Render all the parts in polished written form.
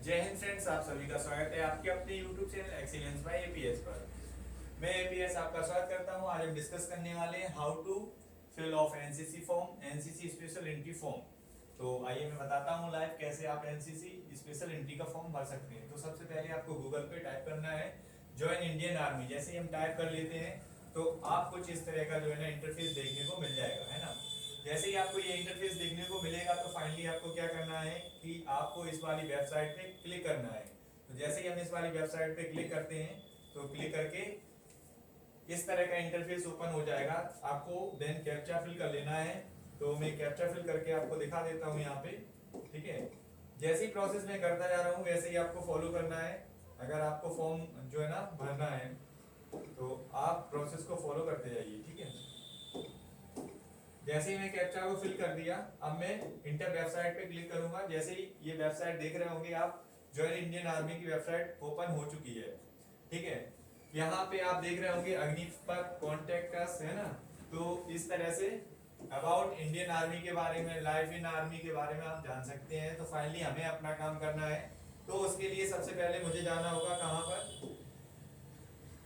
जय हिंद फ्रेंड्स, आप सभी का स्वागत है आपके अपने YouTube channel excellence by APS पर। मैं एपीएस आपका स्वागत करता हूं। आज हम डिस्कस करने वाले हैं how to fill of NCC form, NCC special entry form. तो आइए मैं बताता हूं लाइव कैसे आप एनसीसी स्पेशल एंट्री का फॉर्म भर सकते हैं। तो सबसे पहले आपको गूगल पे टाइप करना है ज्वाइन इंडियन आर्मी। जैसे ही हम टाइप कर लेते हैं तो आपको कुछ इस तरह का जो है ना इंटरफेस देखने को मिल जाएगा, है ना। जैसे ही आपको ये इंटरफेस देखने को मिलेगा तो फाइनली आपको क्या करना है कि आपको इस वाली वेबसाइट पे क्लिक करना है। तो जैसे ही हम इस वाली वेबसाइट पे क्लिक करते हैं तो क्लिक करके इस तरह का इंटरफेस ओपन हो जाएगा। आपको देन कैप्चा फिल कर लेना है। तो मैं कैप्चा फिल करके आपको दिखा देता हूँ यहाँ पे, ठीक है। जैसे ही प्रोसेस मैं करता जा रहा हूँ वैसे ही आपको फॉलो करना है। अगर आपको फॉर्म जो है ना भरना है तो आप प्रोसेस को फॉलो करते जाइए, ठीक है। जैसे ही मैं कैप्चा को फिल कर दिया, अब मैं इंटर वेबसाइट पे क्लिक करूंगा। जैसे ही ये वेबसाइट देख रहे होंगे आप, ज्वाइन इंडियन आर्मी की वेबसाइट ओपन हो चुकी है, ठीक है। यहाँ पे आप देख रहे होंगे अग्निपथ कॉन्टेक्ट अस, है ना। तो इस तरह से अबाउट इंडियन आर्मी के बारे में, लाइफ इन आर्मी के बारे में आप जान सकते हैं। तो फाइनली हमें अपना काम करना है। तो उसके लिए सबसे पहले मुझे जाना होगा कहाँ पर,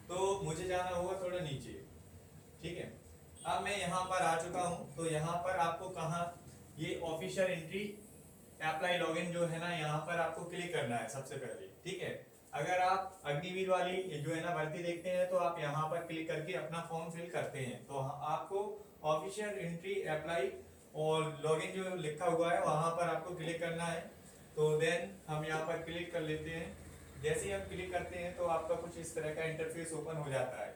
तो मुझे जाना होगा थोड़ा नीचे, ठीक है। अब मैं यहाँ पर आ चुका हूँ। तो यहाँ पर आपको कहाँ ये ऑफिशियल एंट्री अप्लाई लॉगिन जो है ना, यहाँ पर आपको क्लिक करना है सबसे पहले, ठीक है। अगर आप अग्निवीर वाली जो है ना भर्ती देखते हैं तो आप यहाँ पर क्लिक करके अपना फॉर्म फिल करते हैं। तो आपको ऑफिशियल एंट्री अप्लाई और लॉगिन जो लिखा हुआ है वहां पर आपको क्लिक करना है। तो देन हम यहाँ पर क्लिक कर लेते हैं। जैसे ही हम क्लिक करते हैं तो आपका कुछ इस तरह का इंटरफेस ओपन हो जाता है।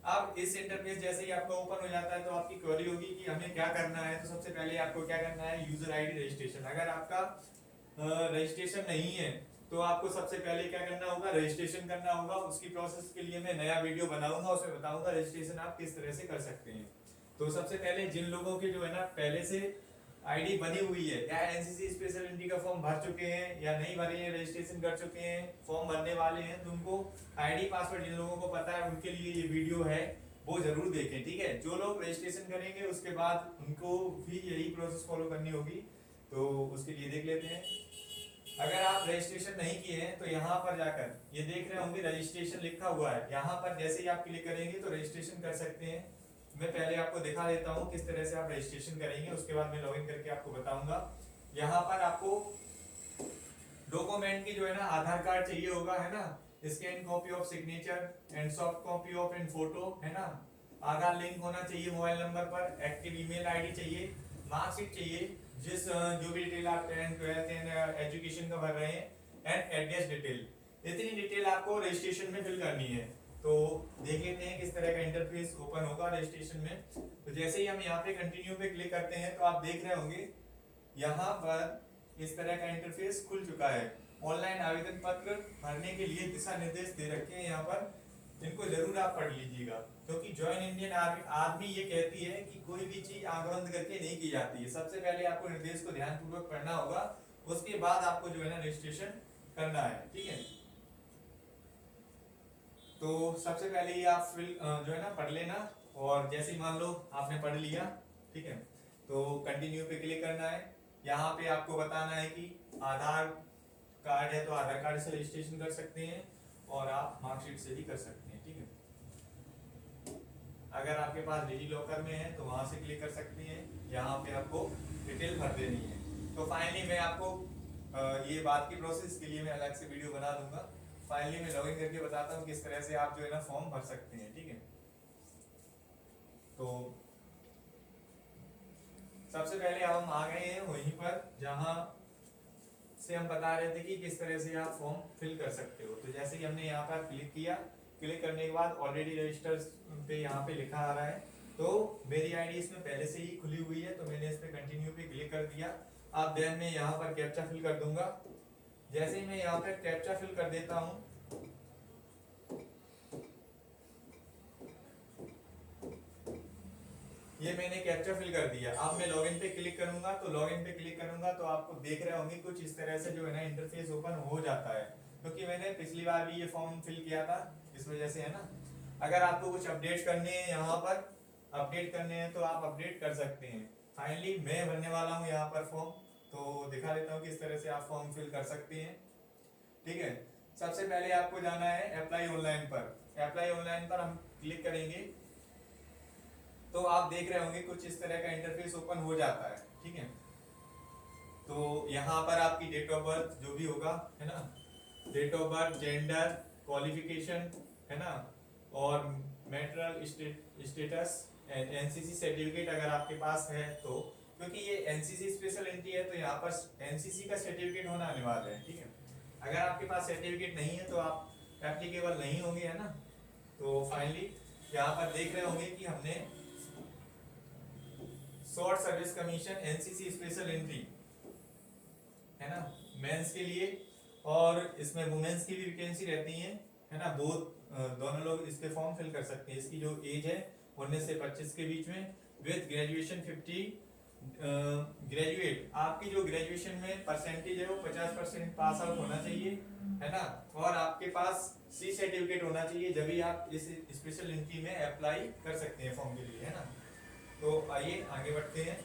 अब इस इंटरफेस जैसे ही आपका ओपन हो जाता है तो आपकी क्वेरी होगी कि हमें क्या करना है। तो सबसे पहले आपको क्या करना है, यूजर आईडी रजिस्ट्रेशन। अगर आपका रजिस्ट्रेशन नहीं है तो आपको सबसे पहले क्या करना होगा, रजिस्ट्रेशन करना होगा। उसकी प्रोसेस के लिए मैं नया वीडियो बनाऊंगा, उसमें बताऊंगा रजिस्ट्रेशन आप किस तरह से कर सकते हैं। तो सबसे पहले जिन लोगों के जो है ना पहले से आईडी बनी हुई है, या एनसीसी स्पेशल एंट्री का फॉर्म भर चुके हैं या नहीं भरे हैं, रजिस्ट्रेशन कर चुके हैं, फॉर्म भरने वाले हैं, तो उनको आईडी पासवर्ड जिन लोगों को पता है उनके लिए ये वीडियो है, वो जरूर देखें, ठीक है। जो लोग रजिस्ट्रेशन करेंगे उसके बाद उनको भी यही प्रोसेस फॉलो करनी होगी, तो उसके लिए देख लेते हैं। अगर आप रजिस्ट्रेशन नहीं किए हैं तो यहाँ पर जाकर ये देख रहे होंगे रजिस्ट्रेशन लिखा हुआ है, यहाँ पर जैसे ही आप क्लिक करेंगे तो रजिस्ट्रेशन कर सकते हैं। मैं पहले आपको दिखा देता हूँ किस तरह से आप रजिस्ट्रेशन करेंगे, उसके बाद मैं लॉगिन करके आपको बताऊंगा। यहाँ पर आपको डॉक्यूमेंट की जो है ना आधार कार्ड चाहिए होगा, है ना। Scan copy of signature and soft copy of in photo, है ना। आधार लिंक होना चाहिए मोबाइल नंबर पर, एक्टिव ईमेल आईडी चाहिए, मार्कशीट चाहिए जिस जो भी डिटेल आप 10th 12th एंड एजुकेशन का भर रहे हैं, एंड एड्रेस डिटेल। इतनी डिटेल आपको रजिस्ट्रेशन में फिल करनी है। तो देख लेते हैं किस तरह का इंटरफेस ओपन होगा रजिस्ट्रेशन में। तो जैसे ही हम यहाँ पे कंटिन्यू पे क्लिक करते हैं तो आप देख रहे होंगे यहाँ पर इस तरह का इंटरफेस खुल चुका है। ऑनलाइन आवेदन पत्र भरने के लिए दिशा निर्देश दे रखे हैं यहाँ पर, इनको जरूर आप पढ़ लीजिएगा। क्योंकि ज्वाइन इंडियन आर्मी ये कहती है कि कोई भी चीज आंख बंद करके नहीं की जाती है। सबसे पहले आपको निर्देश को ध्यानपूर्वक पढ़ना होगा, उसके बाद आपको जो है ना रजिस्ट्रेशन करना है, ठीक है। तो सबसे पहले ये आप फिल जो है ना पढ़ लेना, और जैसे ही मान लो आपने पढ़ लिया, ठीक है, तो कंटिन्यू पे क्लिक करना है। यहाँ पे आपको बताना है कि आधार कार्ड है तो आधार कार्ड से रजिस्ट्रेशन कर सकते हैं, और आप मार्कशीट से भी कर सकते हैं, ठीक है। अगर आपके पास डिजी लॉकर में है तो वहां से क्लिक कर सकते हैं। यहाँ पे आपको डिटेल भर देनी है। तो फाइनली मैं आपको ये बात की प्रोसेस के लिए मैं अलग से वीडियो बना दूंगा। फाइनली मैं लॉगिन करके बताता हूँ किस तरह से आप जो है ना फॉर्म भर सकते हैं, ठीक है। तो सबसे पहले अब हम आ गए हैं वहीं पर जहां से हम बता रहे थे कि किस तरह से आप फॉर्म फिल कर सकते हो। तो जैसे कि हमने यहाँ पर क्लिक किया, क्लिक करने के बाद ऑलरेडी रजिस्टर पे यहाँ पे लिखा आ रहा है। तो मेरी आईडी इसमें पहले से ही खुली हुई है, तो मैंने इस पे कंटिन्यू पे क्लिक कर दिया। अब देन मैं यहाँ पर कैप्चा फिल कर दूंगा। जैसे ही मैं यहाँ पे कैप्चा फिल कर देता हूँ, ये मैंने कैप्चा फिल कर दिया। अब मैं लॉगिन पे क्लिक करूंगा, तो लॉगिन पे क्लिक करूंगा तो आपको देख रहे होंगे कुछ इस तरह से जो है ना इंटरफेस ओपन हो जाता है। क्योंकि मैंने पिछली बार भी ये फॉर्म फिल किया था, इस वजह से, है ना। अगर आपको कुछ अपडेट करने हैं यहाँ पर, अपडेट करने हैं तो आप अपडेट कर सकते हैं। फाइनली मैं भरने वाला हूँ यहाँ पर फॉर्म, तो दिखा देता हूँ किस तरह से आप फॉर्म फिल कर सकते हैं। ठीक है। सबसे पहले आपको जाना है अप्लाई ऑनलाइन पर। अप्लाई ऑनलाइन पर हम क्लिक करेंगे तो आप देख रहे होंगे कुछ इस तरह का इंटरफेस ओपन हो जाता है, ठीक है। तो यहाँ पर आपकी डेट ऑफ बर्थ जो भी होगा, है ना, date of birth, gender, qualification, है ना, और मैरिटल स्टेटस, एनसीसी सर्टिफिकेट अगर आपके पास है तो, क्योंकि ये एनसीसी स्पेशल एंट्री है तो यहाँ पर एनसीसी का सर्टिफिकेट होना अनिवार्य है, ठीक है। अगर आपके पास सर्टिफिकेट नहीं है तो आप एप्लीकेबल नहीं होंगे, है ना। तो फाइनली यहाँ पर देख रहे होंगे कि हमने short service commission NCC special entry, है ना, मेंस के लिए, और इसमें वुमेन्स की भी वैकेंसी रहती है ना। दोनों लोग इसके फॉर्म फिल कर सकते हैं। इसकी जो एज है 19 से 25 के बीच में, विद ग्रेजुएशन 50, ग्रेजुएट, आपकी जो ग्रेजुएशन में परसेंटेज है वो 50% पास आउट होना चाहिए, है ना, और आपके पास सी सर्टिफिकेट होना चाहिए, जब भी आप इस स्पेशल एंट्री में अप्लाई कर सकते हैं फॉर्म के लिए, है ना। तो आइए आगे बढ़ते हैं।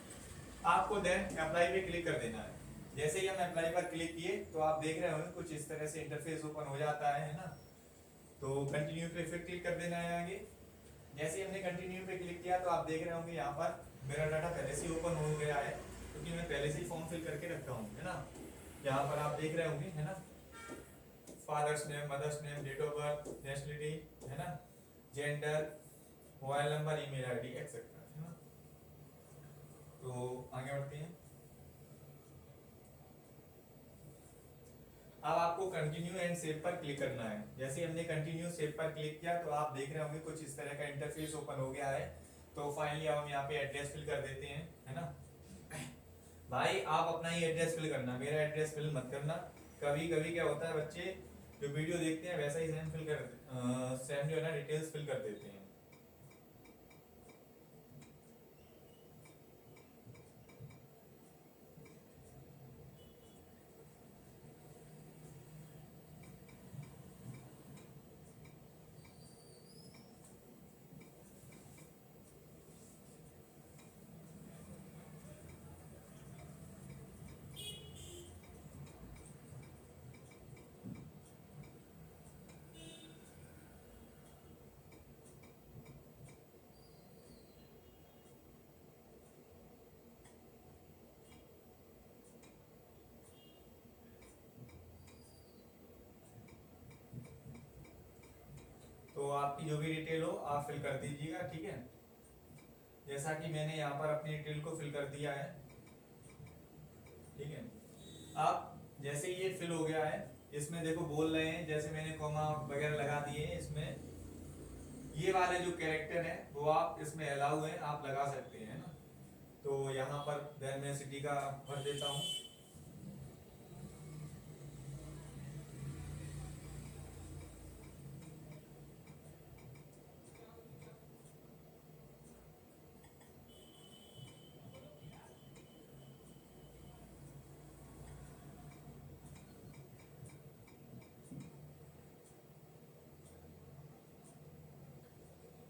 आपको देन अप्लाई पे क्लिक कर देना है। जैसे ही हम अप्लाई पर क्लिक किए तो आप देख रहे होंगे कुछ इस तरह से इंटरफेस ओपन हो जाता है ना। तो कंटिन्यू पे फिर क्लिक कर देना है आगे। जैसे ही हमने कंटिन्यू पे क्लिक किया तो आप देख रहे होंगे यहाँ पर मेरा डाटा पहले से ओपन हो गया है, क्योंकि मैं पहले से ही फॉर्म फिल करके रखा हूँ, है ना। यहाँ पर आप देख रहे होंगे, है ना, father's name, mother's name, date of birth, nationality, है ना, gender, mobile number, email ID etcetera, है ना। तो आगे बढ़ते हैं। अब आपको कंटिन्यू एंड सेव पर क्लिक करना है। जैसे हमने कंटिन्यू सेव पर क्लिक किया तो आप देख रहे होंगे कुछ इस तरह का इंटरफेस ओपन हो गया है। तो फाइनली अब हम यहाँ पे एड्रेस फिल कर देते हैं, है ना। भाई आप अपना ही एड्रेस फिल करना, मेरा एड्रेस फिल मत करना। कभी कभी क्या होता है, बच्चे जो वीडियो देखते हैं वैसा ही सेम जो है ना डिटेल्स फिल कर देते हैं। तो आपकी जो भी डिटेल हो आप फिल कर दीजिएगा, ठीक है। जैसा कि मैंने यहाँ पर अपनी डिटेल को फिल कर दिया है, ठीक है। आप जैसे ये फिल हो गया है, इसमें देखो बोल रहे हैं, जैसे मैंने कॉमा वगैरह लगा दिए हैं इसमें, ये वाले जो कैरेक्टर है वो आप इसमें अलाउ है, आप लगा सकते हैं ना। तो यहाँ पर देन मैं सिटी का भर देता हूँ।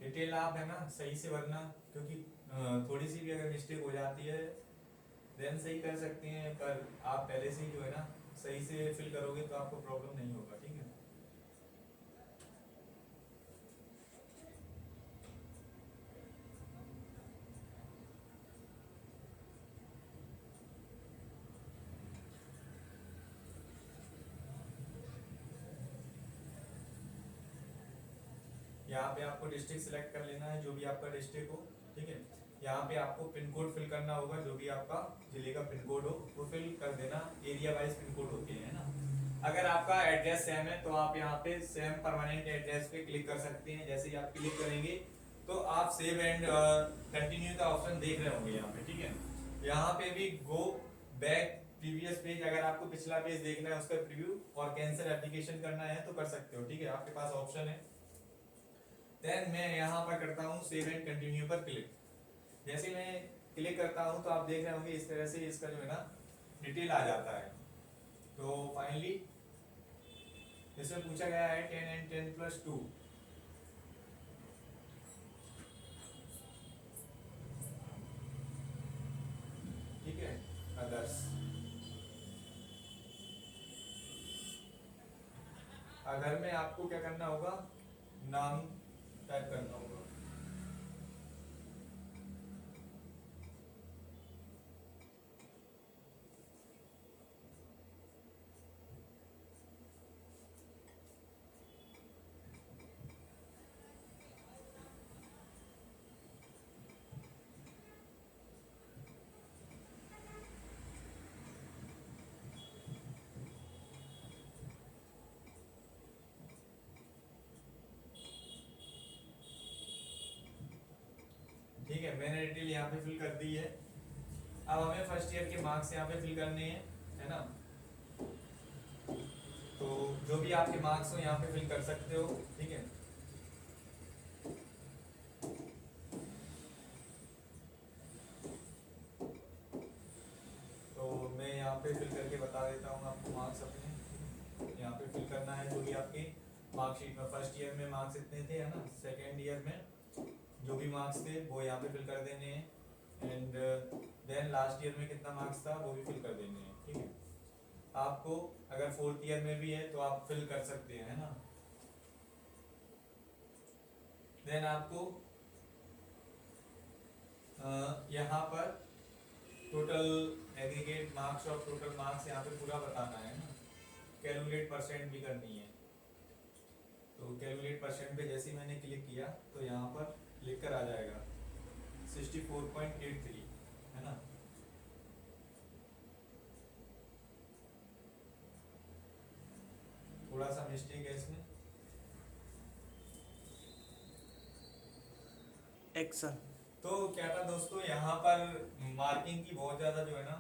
डिटेल आप है ना सही से भरना, क्योंकि थोड़ी सी भी अगर मिस्टेक हो जाती है देन सही कर सकते हैं, पर आप पहले से ही जो है ना सही से फिल करोगे तो आपको प्रॉब्लम नहीं होगा, ठीक है। यहाँ पे आपको डिस्ट्रिक्ट सिलेक्ट कर लेना है, जो भी आपका डिस्ट्रिक्ट हो, ठीक है। यहाँ पे आपको पिन कोड फिल करना होगा, जो भी आपका जिले का पिन कोड हो वो फिल कर देना। एरिया वाइज पिन कोड होते हैं ना। अगर आपका एड्रेस सेम है तो आप यहाँ पे सेम परमानेंट एड्रेस पे क्लिक कर सकते हैं। जैसे ही आप क्लिक करेंगे तो आप सेव एंड कंटिन्यू का ऑप्शन देख रहे होंगे यहाँ पे, ठीक है। यहाँ पे भी गो बैक प्रीवियस पेज, अगर आपको पिछला पेज देखना है उसका प्रीव्यू और कैंसिल एप्लीकेशन करना है तो कर सकते हो, ठीक है, आपके पास ऑप्शन है। देन मैं यहाँ पर करता हूँ सेव एंड कंटिन्यू पर क्लिक। जैसे मैं क्लिक करता हूँ तो आप देख रहे होंगे इस तरह से इसका जो है ना डिटेल आ जाता है। तो फाइनली इसमें पूछा गया है 10 and 10+2, ठीक है, अदर्स। घर में आपको क्या करना होगा, नाम टाइप करना होगा। ठीक है, मैंने डिटेल यहाँ पे फिल कर दी है। अब हमें फर्स्ट ईयर के मार्क्स यहाँ पे फिल करने हैं, है ना। तो जो भी आपके मार्क्स हो यहाँ पे फिल कर सकते हो, ठीक है। तो मैं यहाँ पे फिल करके बता देता हूँ आपको मार्क्स अपने। यहाँ पे फिल करना है जो भी आपके मार्कशीट में फर्स्ट ईयर में मार्क्स इतने थे, है ना। सेकेंड ईयर में जो भी मार्क्स थे वो यहाँ पे फिल कर देने हैं। एंड देन लास्ट ईयर में कितना मार्क्स था वो भी फिल कर देने हैं, ठीक है। आपको अगर फोर्थ ईयर में भी है तो आप फिल कर सकते हैं, है ना। देन आपको यहाँ पर टोटल एग्रीगेट मार्क्स और टोटल मार्क्स यहाँ पे पूरा बताना है ना। कैलकुलेट परसेंट भी करनी है। तो कैलकुलेट परसेंट पे जैसे ही मैंने क्लिक किया तो यहाँ पर लिख कर आ जाएगा 64.83, है ना। थोड़ा सा मिस्टेक है इसमें। एक्शन। तो क्या था दोस्तों, यहाँ पर मार्किंग की बहुत ज़्यादा जो है ना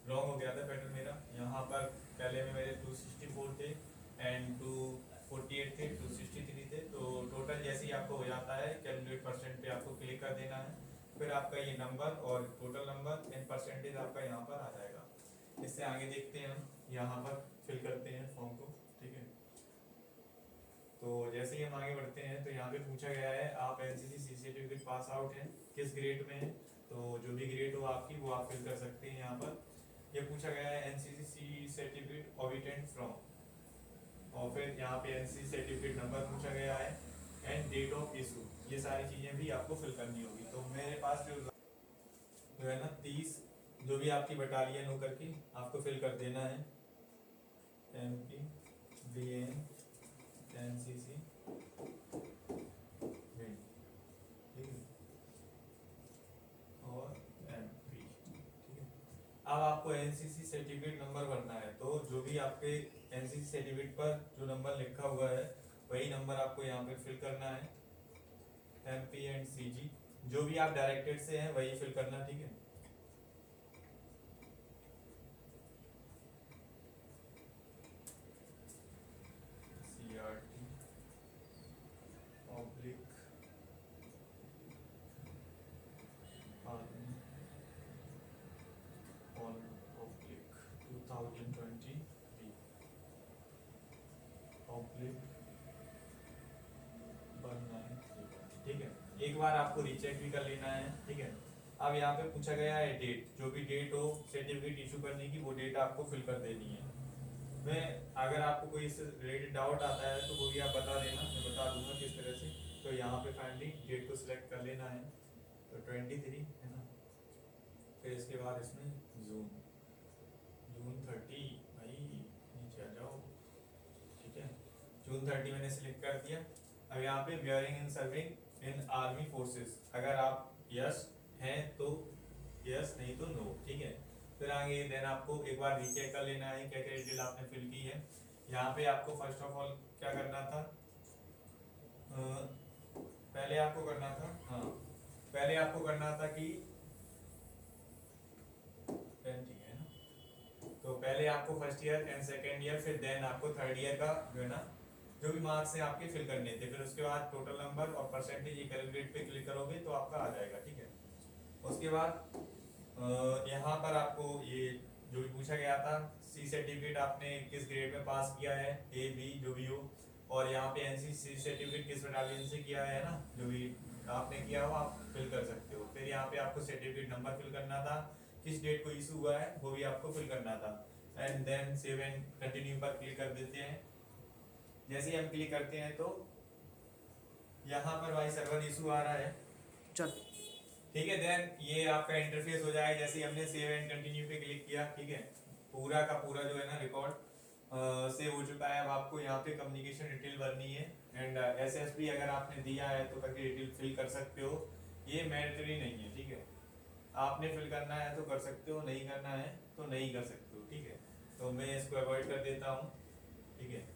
रॉन्ग हो गया था पैटर्न मेरा। यहाँ पर पहले में मेरे 264 थे एंड 248 थे, 263 थे। तो टोटल जैसे ही आपको हो जाता है कैलकुलेट परसेंट पे आपको क्लिक कर देना है। फिर आपका ये नंबर और टोटल नंबर एंड परसेंटेज आपका यहाँ पर आ जाएगा। इससे आगे देखते हैं हम, यहाँ पर फिल करते हैं फॉर्म को, ठीक है। तो जैसे ही हम आगे बढ़ते हैं तो यहाँ पे पूछा गया है आप एनसीसी सर्टिफिकेट पास आउट हैं, किस ग्रेड में है। तो जो भी ग्रेड हो आपकी वो आप फिल कर सकते हैं यहाँ पर। ये पूछा गया है एनसीसी सर्टिफिकेट ऑबिटेंट फ्रॉम, और फिर यहाँ पे एनसीसी सर्टिफिकेट नंबर पूछा गया है एंड डेट ऑफ इशू। ये सारी चीज़ें भी आपको फिल करनी होगी। तो मेरे पास जो है ना 30 जो भी आपकी बटालियन हो करके आपको फिल कर देना है। MP BN एनसीसी, और MP, ठीक है। अब आपको एनसीसी सर्टिफिकेट नंबर भरना है। तो जो भी आपके एनसीसी सर्टिफिकेट पर जो नंबर लिखा हुआ है वही नंबर आपको यहाँ पे फिल करना है। MP एंड CG जो भी आप डायरेक्टेड से हैं वही फिल करना, ठीक है। CRT oblique army oblique 2023 oblique 1931, ठीक है। एक बार आपको रीचेक भी कर लेना है, ठीक है। अब यहाँ पे पूछा गया है डेट, जो भी डेट हो सर्टिफिकेट इशू करने की वो डेट आपको फिल कर देनी है। मैं अगर आपको कोई इससे रिलेटेड डाउट आता है तो वो भी आप बता देना, मैं बता दूंगा किस तरह से। तो यहाँ पे फाइनली डेट को सिलेक्ट कर लेना है, तो 23 है ना। फिर इसके बाद इसमें जून 30, भाई नीचे आ जाओ, ठीक है। जून 30 मैंने सिलेक्ट कर दिया। अब यहाँ पे bearing and serving in army forces, अगर आप यस हैं तो यस, नहीं तो नो, ठीक है। फिर आगे देन आपको एक बार रीचेक कर लेना है क्या क्या डिटेल आपने फिल की है। यहाँ पे आपको फर्स्ट ऑफ ऑल क्या करना था, पहले आपको करना था, हाँ पहले आपको करना था कि ठीक है ना। तो पहले आपको first year and second year, फिर देन आपको थर्ड ईयर का जो है ना जो भी मार्क्स हैं आपके फिल करने थे। फिर उसके बाद टोटल नंबर और परसेंटेज ये कैलकुलेट पे क्लिक करोगे तो आपका आ जाएगा, ठीक है। उसके बाद यहाँ पर आपको ये जो भी पूछा गया था सी सर्टिफिकेट आपने किस ग्रेड में पास किया है, A B जो भी हो, और यहाँ पे NCC सर्टिफिकेट किस बटालियन से किया है ना, जो भी आपने किया हो आप फिल कर सकते हो। फिर यहाँ पे आपको सर्टिफिकेट नंबर फिल करना था, किस डेट को इशू हुआ है वो भी आपको फिल करना था। And then save and continue पर क्लिक कर देते हैं। जैसे ही हम क्लिक करते हैं तो यहाँ पर भाई सर्वर इशू आ रहा है, चल ठीक है। देन ये आपका इंटरफेस हो जाएगा जैसे ही हमने सेव एंड कंटिन्यू पे क्लिक किया, ठीक है। पूरा का पूरा जो है ना रिकॉर्ड सेव हो चुका है। अब आपको यहाँ पे कम्युनिकेशन डिटेल भरनी है एंड एसएसपी अगर आपने दिया है तो करके डिटेल फिल कर सकते हो, ये मैंडेटरी नहीं है, ठीक है। आपने फिल करना है तो कर सकते हो, नहीं करना है तो नहीं कर सकते हो, ठीक है। तो मैं इसको अवॉइड कर देता हूँ, ठीक है।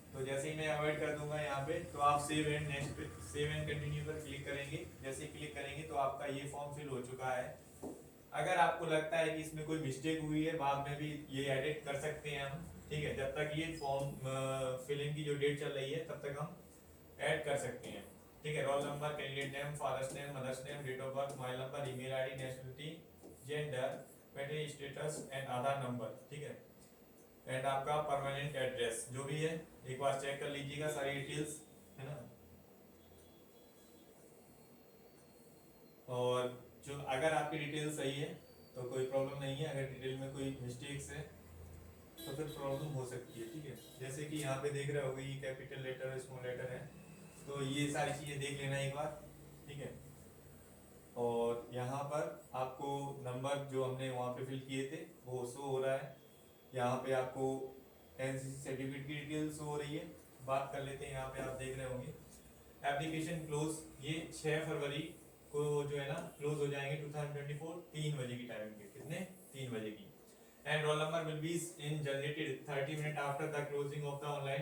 तो जैसे ही मैं अवॉइड कर दूंगा यहाँ पे तो आप सेव एंड नेक्स्ट पे सेव एंड कंटिन्यू पर क्लिक करेंगे। जैसे ही क्लिक करेंगे तो आपका ये फॉर्म फिल हो चुका है। अगर आपको लगता है कि इसमें कोई मिस्टेक हुई है बाद में भी ये एडिट कर सकते हैं हम, ठीक है। जब तक ये फॉर्म फिलिंग की जो डेट चल रही है तब तक हम ऐड कर सकते हैं, ठीक है। Roll number, candidate name, father's name, mother's name, date of birth, mobile number, email ID, nationality, gender, marriage status and Aadhaar number, ठीक है। एंड आपका परमानेंट एड्रेस जो भी है एक बार चेक कर लीजिएगा सारी डिटेल्स, है ना। और जो अगर आपकी डिटेल सही है तो कोई प्रॉब्लम नहीं है, अगर डिटेल में कोई मिस्टेक्स है तो फिर प्रॉब्लम हो सकती है, ठीक है। जैसे कि यहाँ पे देख रहे होगे ये कैपिटल लेटर स्मॉल लेटर है, तो ये सारी चीज़ें देख लेना एक बार, ठीक है। और यहाँ पर आपको नंबर जो हमने वहाँ पे फिल किए थे वो शो हो रहा है। यहाँ पे आपको एनसीसी सर्टिफिकेट की डिटेल्स हो रही है। बात कर लेते हैं, यहाँ पे आप देख रहे होंगे एप्लीकेशन क्लोज, ये 6 फरवरी को जो है ना क्लोज हो जाएंगे 2024 3 बजे की टाइमिंग के, कितने 3 बजे की। And roll number will be in generated 30 minute after the closing of the online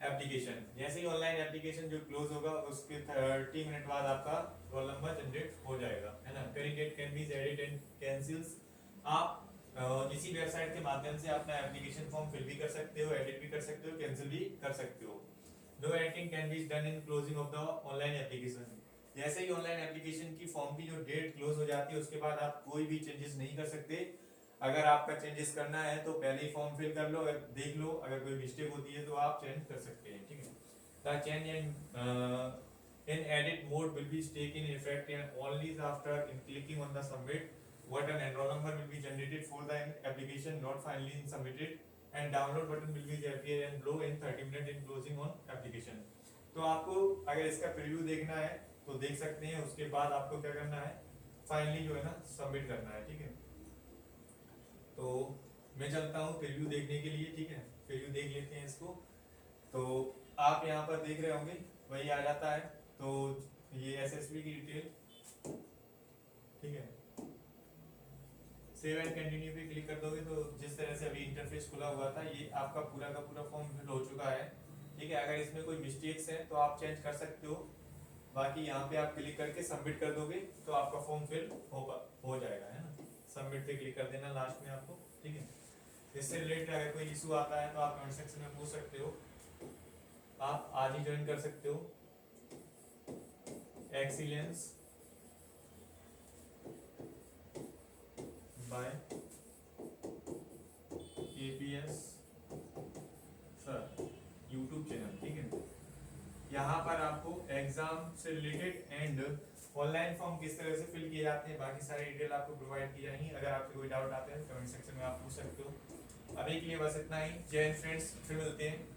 application. जैसे ही ऑनलाइन एप्लीकेशन जो क्लोज होगा उसके 30 मिनट बाद आपका रोल नंबर जनरेट हो जाएगा, है ना। Candidate can be edit and cancels, आप इसी वेबसाइट के माध्यम से अपना एप्लीकेशन फॉर्म फिल भी कर सकते हो, एडिट भी कर सकते हो, कैंसिल भी कर सकते हो। No editing can be done in closing of the online application. जैसे ही ऑनलाइन एप्लीकेशन की फॉर्म की जो डेट क्लोज हो जाती है उसके बाद आप कोई भी चेंजेस नहीं कर सकते। अगर आपका चेंजेस करना है तो पहले ही फॉर्म फिल कर लो, अगर देख लो अगर कोई मिस्टेक होती है तो आप चेंज कर सकते हैं, ठीक है। The change in edit mode will be taken in effect and only after clicking on the submit button, and roll number will be generated for the application not finally submitted, and download button will be appear and glow in 30 minutes in closing on application। तो आपको अगर इसका preview देखना है तो देख सकते हैं, उसके बाद आपको क्या करना है फाइनली जो है ना सबमिट करना है, ठीक है। तो मैं चलता हूँ प्रीव्यू देखने के लिए, ठीक है। प्रीव्यू देख लेते हैं इसको। तो आप यहाँ पर देख रहे होंगे वही आ जाता है, तो ये एसएसबी की डिटेल, ठीक है। सेव एंड कंटिन्यू पे क्लिक कर दोगे तो जिस तरह से अभी इंटरफेस खुला हुआ था ये आपका पूरा का पूरा फॉर्म फिल हो चुका है, ठीक है। अगर इसमें कोई मिस्टेक्स है तो आप चेंज कर सकते हो, बाकी यहाँ पे आप क्लिक करके सबमिट कर दोगे तो आपका फॉर्म फिल हो जाएगा, है ना। सबमिट पे क्लिक कर देना लास्ट में आपको, ठीक है। इससे रिलेटेड अगर कोई इशू आता है तो आप कमेंट सेक्शन में पूछ सकते हो। आप आज ही ज्वाइन कर सकते हो excellence by APS sir YouTube channel, ठीक है। यहाँ पर आपको एग्जाम से रिलेटेड एंड ऑनलाइन फॉर्म किस तरह से फिल किए जाते हैं बाकी सारी डिटेल आपको प्रोवाइड की जाएंगी। अगर आपको कोई डाउट आते हैं कमेंट सेक्शन में आप पूछ सकते हो। अभी के लिए बस इतना ही। जय हिंद फ्रेंड्स, फिर मिलते हैं